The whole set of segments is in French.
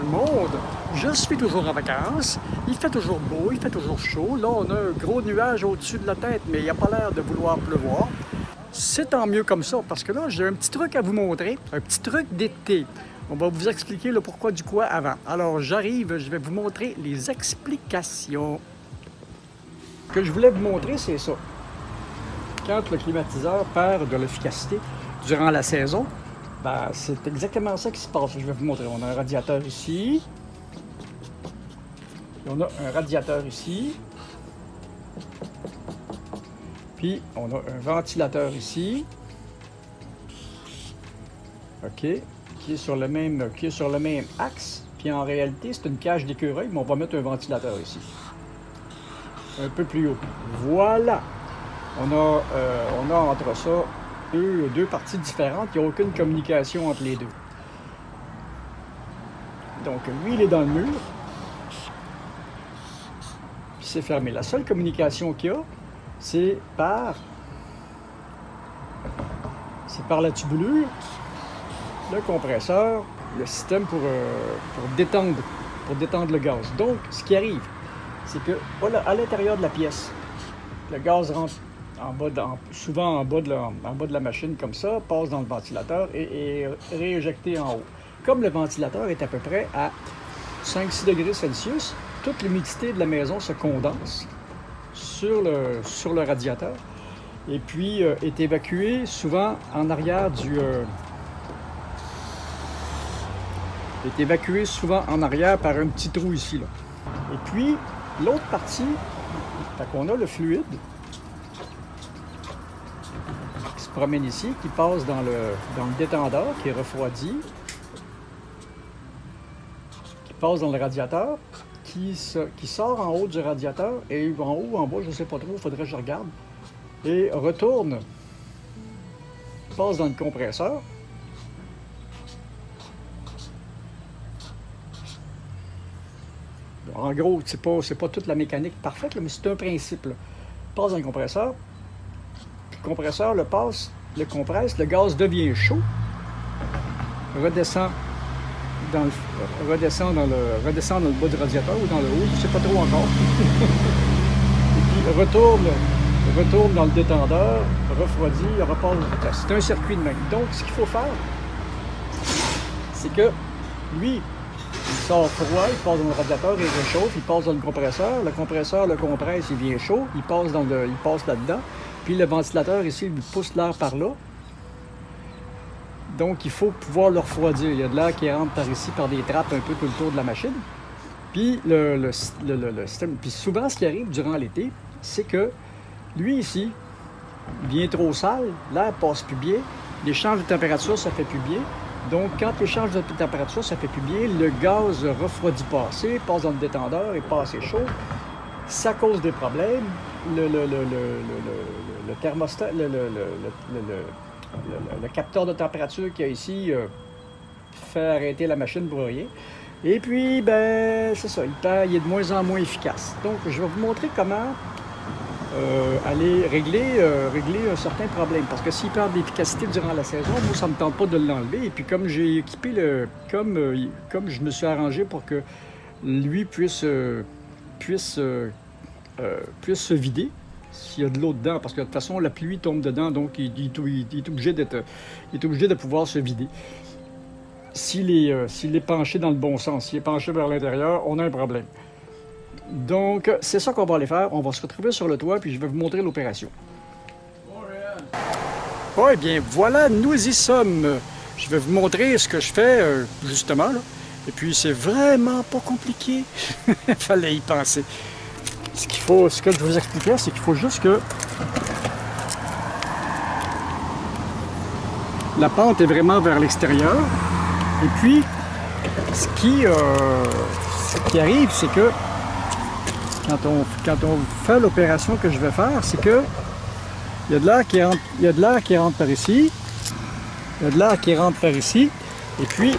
le monde? Je suis toujours en vacances, il fait toujours beau, il fait toujours chaud. Là, on a un gros nuage au-dessus de la tête, mais il n'y a pas l'air de vouloir pleuvoir. C'est tant mieux comme ça, parce que là, j'ai un petit truc à vous montrer, un petit truc d'été. On va vous expliquer le pourquoi du quoi avant. Alors, j'arrive, je vais vous montrer les explications. Ce que je voulais vous montrer, c'est ça. Quand le climatiseur perd de l'efficacité durant la saison, ben, c'est exactement ça qui se passe. Je vais vous montrer. On a un radiateur ici. On a un radiateur ici. Puis, on a un ventilateur ici. OK. Qui est sur le même axe. Puis, en réalité, c'est une cage d'écureuil, mais on va mettre un ventilateur ici. Un peu plus haut. Voilà. On a entre ça deux parties différentes. Il n'y a aucune communication entre les deux. Donc, lui, il est dans le mur. Puis, c'est fermé. La seule communication qu'il y a, c'est par la tubulure, le compresseur, le système pour détendre le gaz. Donc, ce qui arrive, c'est que à l'intérieur de la pièce, le gaz rentre souvent en bas de la machine comme ça, passe dans le ventilateur et est rééjecté en haut. Comme le ventilateur est à peu près à 5-6 degrés Celsius, toute l'humidité de la maison se condense sur le radiateur et puis est évacuée souvent en arrière par un petit trou ici, là. Et puis l'autre partie, on a le fluide qui se promène ici, qui passe dans le détendeur, qui est refroidi, qui passe dans le radiateur, qui sort en haut du radiateur, et en haut ou en bas, je ne sais pas trop, il faudrait que je regarde, et retourne, passe dans le compresseur. En gros, c'est pas toute la mécanique parfaite, là, mais c'est un principe, là. Passe dans le compresseur, le compresseur le compresse, le gaz devient chaud, redescend dans le bas du radiateur ou dans le haut, je ne sais pas trop encore. Et puis retourne dans le détendeur, refroidit, repasse. C'est un circuit de même. Donc, ce qu'il faut faire, c'est que lui, il sort froid, il passe dans le radiateur, il réchauffe, il passe dans le compresseur le compresse, il vient chaud, il passe là-dedans, puis le ventilateur ici, il pousse l'air par là. Donc, il faut pouvoir le refroidir. Il y a de l'air qui rentre par ici, par des trappes un peu tout le tour de la machine. Puis, le système. Puis, souvent, ce qui arrive durant l'été, c'est que lui, ici, il devient trop sale, l'air passe plus bien, l'échange de température, ça fait plus bien. Donc, quand l'échange de température, ça fait plus bien, le gaz refroidit pas assez, passe dans le détendeur et pas assez chaud. Ça cause des problèmes. Le thermostat, le capteur de température qu'il y a ici fait arrêter la machine pour rien. Et puis, ben, c'est ça, il est de moins en moins efficace. Donc, je vais vous montrer comment aller régler un certain problème. Parce que s'il perd de l'efficacité durant la saison, moi, ça ne me tente pas de l'enlever. Et puis, comme j'ai équipé comme je me suis arrangé pour que lui puisse se vider, s'il y a de l'eau dedans, parce que de toute façon, la pluie tombe dedans, donc il est obligé de pouvoir se vider. S'il est penché dans le bon sens, s'il est penché vers l'intérieur, on a un problème. Donc, c'est ça qu'on va aller faire. On va se retrouver sur le toit, puis je vais vous montrer l'opération. Oh, eh bien, voilà, nous y sommes. Je vais vous montrer ce que je fais, justement, là. Et puis, c'est vraiment pas compliqué. Il fallait y penser. Ce que je vous expliquais, c'est qu'il faut juste que la pente est vraiment vers l'extérieur. Et puis, ce qui arrive, c'est que quand on fait l'opération que je vais faire, c'est que il y a de l'air qui rentre par ici, il y a de l'air qui rentre par ici, et puis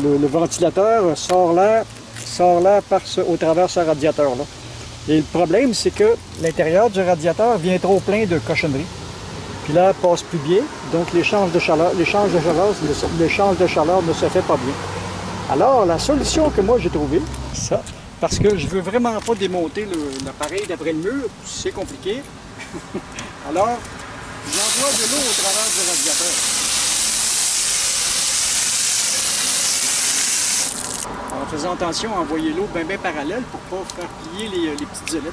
le ventilateur sort l'air au travers ce radiateur-là. Et le problème, c'est que l'intérieur du radiateur vient trop plein de cochonneries. Puis l'air passe plus bien, Donc l'échange de chaleur ne se fait pas bien. Alors la solution que moi j'ai trouvée, ça, parce que je veux vraiment pas démonter l'appareil d'après le mur, c'est compliqué. Alors j'envoie de l'eau au travers du radiateur. En faisant attention à envoyer l'eau bien parallèle pour ne pas faire plier les petites ailettes.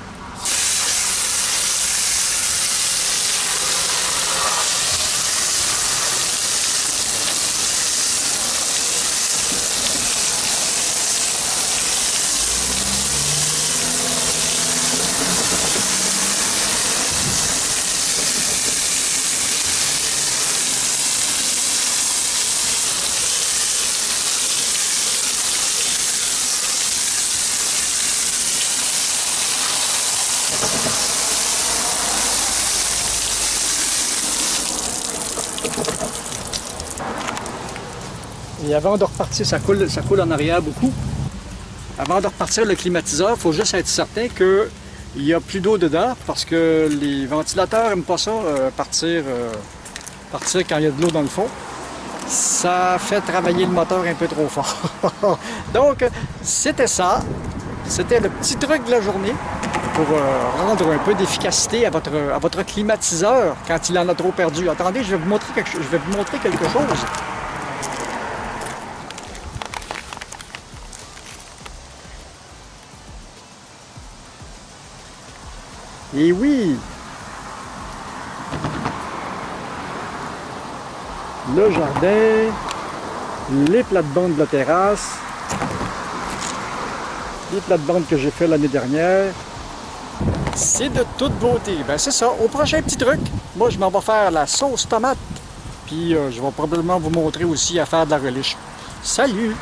Et avant de repartir, ça coule en arrière beaucoup. Avant de repartir le climatiseur, il faut juste être certain qu'il n'y a plus d'eau dedans parce que les ventilateurs n'aiment pas ça, partir quand il y a de l'eau dans le fond. Ça fait travailler le moteur un peu trop fort. Donc, c'était ça. C'était le petit truc de la journée pour rendre un peu d'efficacité à votre climatiseur quand il en a trop perdu. Attendez, je vais vous montrer quelque chose. Et oui! Le jardin, les plates-bandes de la terrasse, les plates-bandes que j'ai fait l'année dernière. C'est de toute beauté. Ben c'est ça. Au prochain petit truc, moi je m'en vais faire la sauce tomate. Puis je vais probablement vous montrer aussi à faire de la relish. Salut!